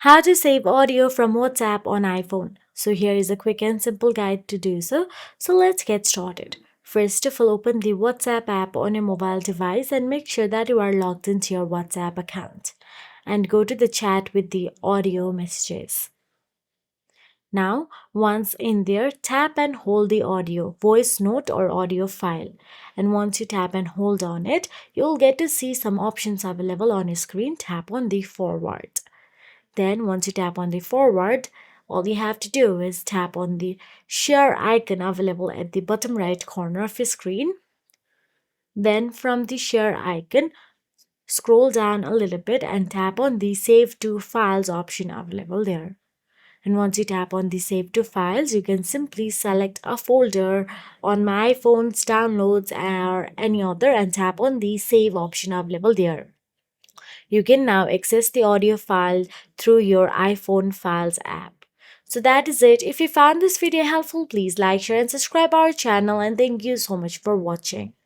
How to save audio from WhatsApp on iPhone. So here is a quick and simple guide to do so. So let's get started. First of all, open the WhatsApp app on your mobile device and make sure that you are logged into your WhatsApp account. And go to the chat with the audio messages. Now, once in there, tap and hold the audio, voice note or audio file. And once you tap and hold on it, you'll get to see some options available on your screen. Tap on the forward. Then once you tap on the forward, all you have to do is tap on the share icon available at the bottom right corner of your screen. Then from the share icon, scroll down a little bit and tap on the save to files option available there. And once you tap on the save to files, you can simply select a folder on my iPhone's downloads or any other and tap on the save option available there. You can now access the audio file through your iPhone Files app. So that is it. If you found this video helpful, please like, share and subscribe our channel, and thank you so much for watching.